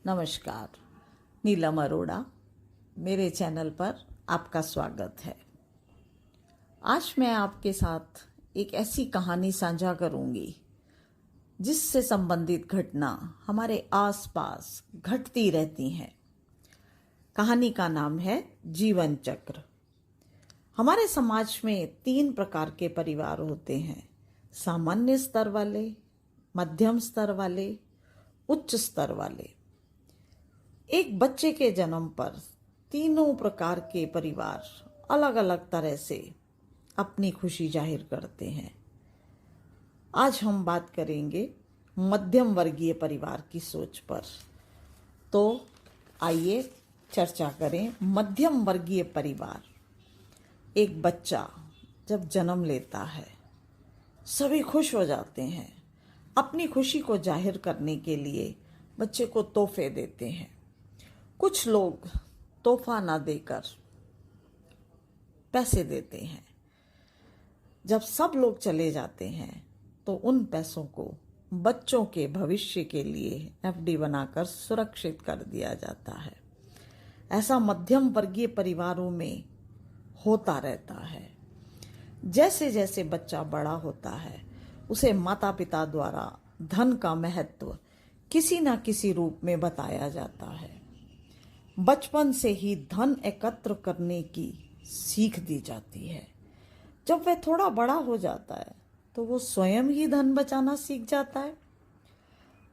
नमस्कार, नीलम अरोड़ा मेरे चैनल पर आपका स्वागत है। आज मैं आपके साथ एक ऐसी कहानी साझा करूंगी जिससे संबंधित घटना हमारे आसपास घटती रहती हैं। कहानी का नाम है जीवन चक्र। हमारे समाज में 3 प्रकार के परिवार होते हैं: सामान्य स्तर वाले, मध्यम स्तर वाले, उच्च स्तर वाले। एक बच्चे के जन्म पर तीनों प्रकार के परिवार अलग अलग तरह से अपनी खुशी जाहिर करते हैं। आज हम बात करेंगे मध्यम वर्गीय परिवार की सोच पर। तो आइए चर्चा करें मध्यम वर्गीय परिवार। एक बच्चा जब जन्म लेता है सभी खुश हो जाते हैं। अपनी खुशी को जाहिर करने के लिए बच्चे को तोहफे देते हैं। कुछ लोग तोहफा ना देकर पैसे देते हैं। जब सब लोग चले जाते हैं तो उन पैसों को बच्चों के भविष्य के लिए एफडी बनाकर सुरक्षित कर दिया जाता है। ऐसा मध्यम वर्गीय परिवारों में होता रहता है। जैसे जैसे बच्चा बड़ा होता है उसे माता पिता द्वारा धन का महत्व किसी न किसी रूप में बताया जाता है। बचपन से ही धन एकत्र करने की सीख दी जाती है। जब वह थोड़ा बड़ा हो जाता है तो वो स्वयं ही धन बचाना सीख जाता है।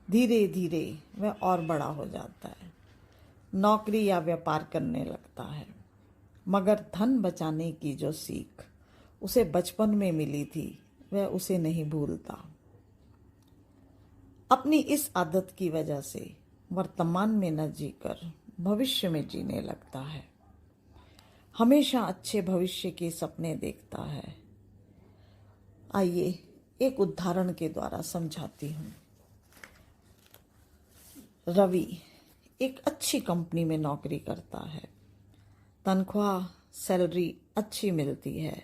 धीरे धीरे वह और बड़ा हो जाता है, नौकरी या व्यापार करने लगता है। मगर धन बचाने की जो सीख उसे बचपन में मिली थी वह उसे नहीं भूलता। अपनी इस आदत की वजह से वर्तमान में न जीकर भविष्य में जीने लगता है। हमेशा अच्छे भविष्य के सपने देखता है। आइए एक उदाहरण के द्वारा समझाती हूँ। रवि एक अच्छी कंपनी में नौकरी करता है। तनख्वाह सैलरी अच्छी मिलती है।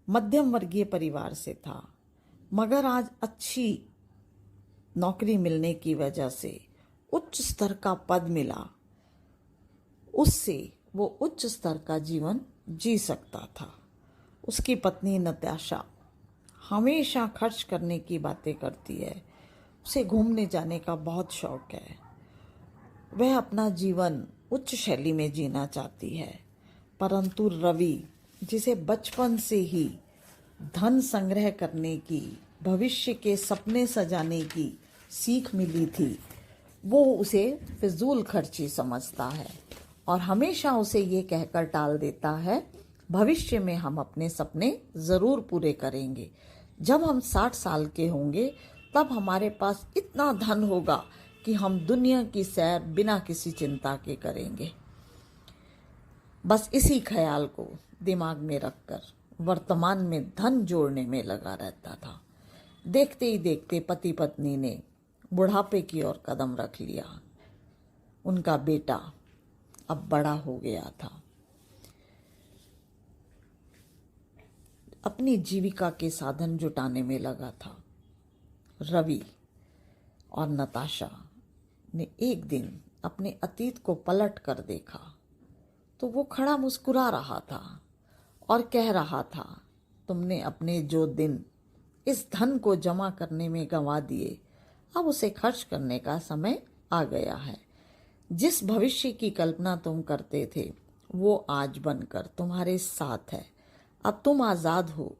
मध्यम वर्गीय परिवार से था, मगर आज अच्छी नौकरी मिलने की वजह से उच्च स्तर का पद मिला। उससे वो उच्च स्तर का जीवन जी सकता था। उसकी पत्नी नताशा हमेशा खर्च करने की बातें करती है। उसे घूमने जाने का बहुत शौक है। वह अपना जीवन उच्च शैली में जीना चाहती है। परंतु रवि, जिसे बचपन से ही धन संग्रह करने की, भविष्य के सपने सजाने की सीख मिली थी, वो उसे फिजूल खर्ची समझता है और हमेशा उसे ये कहकर टाल देता है, भविष्य में हम अपने सपने ज़रूर पूरे करेंगे। जब हम 60 साल के होंगे तब हमारे पास इतना धन होगा कि हम दुनिया की सैर बिना किसी चिंता के करेंगे। बस इसी ख्याल को दिमाग में रखकर वर्तमान में धन जोड़ने में लगा रहता था। देखते ही देखते पति पत्नी ने बुढ़ापे की ओर कदम रख लिया। उनका बेटा अब बड़ा हो गया था। अपनी जीविका के साधन जुटाने में लगा था। रवि और नताशा ने एक दिन अपने अतीत को पलट कर देखा तो वो खड़ा मुस्कुरा रहा था और कह रहा था, तुमने अपने जो दिन इस धन को जमा करने में गंवा दिए, अब उसे खर्च करने का समय आ गया है। जिस भविष्य की कल्पना तुम करते थे वो आज बनकर तुम्हारे साथ है। अब तुम आज़ाद हो,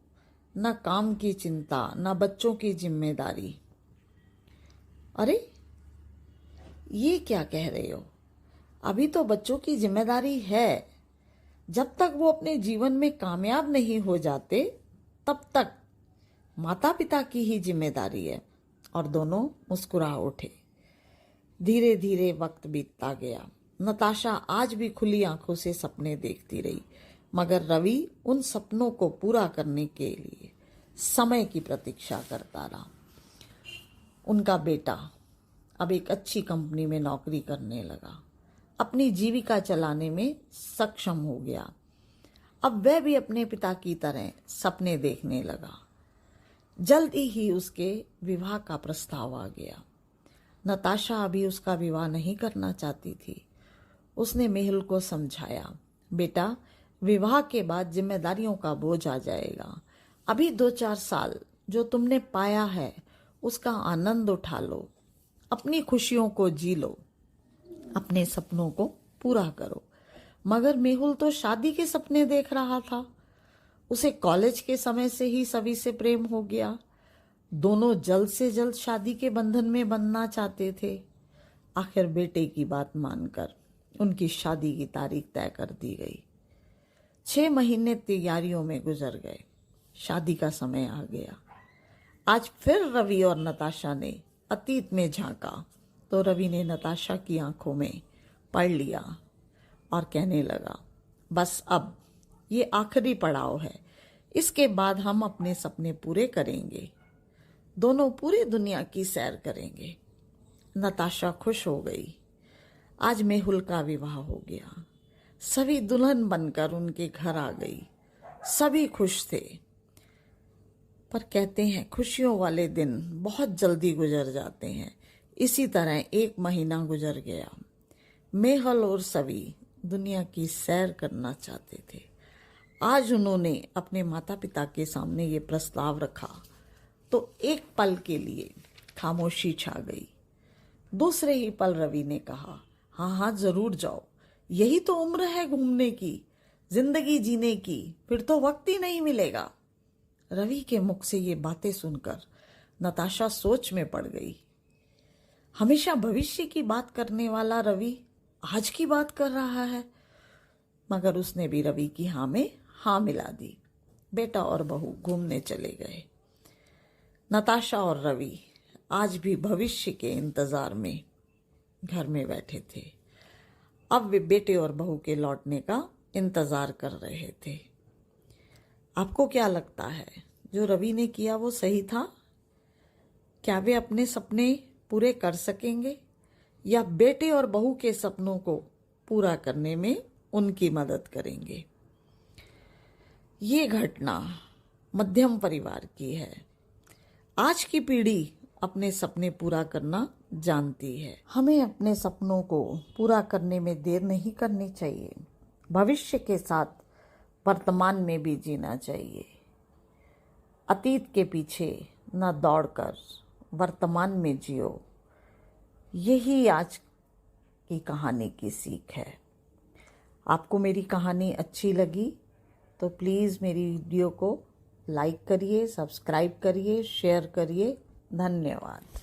न काम की चिंता, न बच्चों की जिम्मेदारी। अरे ये क्या कह रहे हो? अभी तो बच्चों की जिम्मेदारी है। जब तक वो अपने जीवन में कामयाब नहीं हो जाते तब तक माता पिता की ही जिम्मेदारी है। और दोनों मुस्कुरा उठे। धीरे धीरे वक्त बीतता गया। नताशा आज भी खुली आंखों से सपने देखती रही, मगर रवि उन सपनों को पूरा करने के लिए समय की प्रतीक्षा करता रहा। उनका बेटा अब एक अच्छी कंपनी में नौकरी करने लगा। अपनी जीविका चलाने में सक्षम हो गया। अब वह भी अपने पिता की तरह सपने देखने लगा। जल्द ही उसके विवाह का प्रस्ताव आ गया। नताशा अभी उसका विवाह नहीं करना चाहती थी। उसने मेहुल को समझाया, बेटा, विवाह के बाद जिम्मेदारियों का बोझ आ जाएगा। अभी 2-4 साल जो तुमने पाया है उसका आनंद उठा लो, अपनी खुशियों को जी लो, अपने सपनों को पूरा करो। मगर मेहुल तो शादी के सपने देख रहा था। उसे कॉलेज के समय से ही सभी से प्रेम हो गया। दोनों जल्द से जल्द शादी के बंधन में बंधना चाहते थे। आखिर बेटे की बात मानकर उनकी शादी की तारीख तय कर दी गई। 6 महीने तैयारियों में गुजर गए। शादी का समय आ गया। आज फिर रवि और नताशा ने अतीत में झांका तो रवि ने नताशा की आंखों में पढ़ लिया और कहने लगा, बस अब ये आखिरी पड़ाव है, इसके बाद हम अपने सपने पूरे करेंगे। दोनों पूरी दुनिया की सैर करेंगे। नताशा खुश हो गई। आज मेहुल का विवाह हो गया। सभी दुल्हन बनकर उनके घर आ गई। सभी खुश थे। पर कहते हैं खुशियों वाले दिन बहुत जल्दी गुजर जाते हैं। इसी तरह 1 महीना गुजर गया। मेहुल और सभी दुनिया की सैर करना चाहते थे। आज उन्होंने अपने माता पिता के सामने ये प्रस्ताव रखा तो एक पल के लिए खामोशी छा गई। दूसरे ही पल रवि ने कहा, हाँ हाँ जरूर जाओ, यही तो उम्र है घूमने की, जिंदगी जीने की, फिर तो वक्त ही नहीं मिलेगा। रवि के मुख से ये बातें सुनकर नताशा सोच में पड़ गई। हमेशा भविष्य की बात करने वाला रवि आज की बात कर रहा है। मगर उसने भी रवि की हाँ में हाँ मिला दी। बेटा और बहू घूमने चले गए। नताशा और रवि आज भी भविष्य के इंतजार में घर में बैठे थे। अब वे बेटे और बहू के लौटने का इंतजार कर रहे थे। आपको क्या लगता है, जो रवि ने किया वो सही था? क्या वे अपने सपने पूरे कर सकेंगे या बेटे और बहू के सपनों को पूरा करने में उनकी मदद करेंगे? ये घटना मध्यम परिवार की है। आज की पीढ़ी अपने सपने पूरा करना जानती है। हमें अपने सपनों को पूरा करने में देर नहीं करनी चाहिए। भविष्य के साथ वर्तमान में भी जीना चाहिए। अतीत के पीछे न दौड़कर वर्तमान में जियो। यही आज की कहानी की सीख है। आपको मेरी कहानी अच्छी लगी तो प्लीज़ मेरी वीडियो को लाइक करिए, सब्सक्राइब करिए, शेयर करिए। धन्यवाद।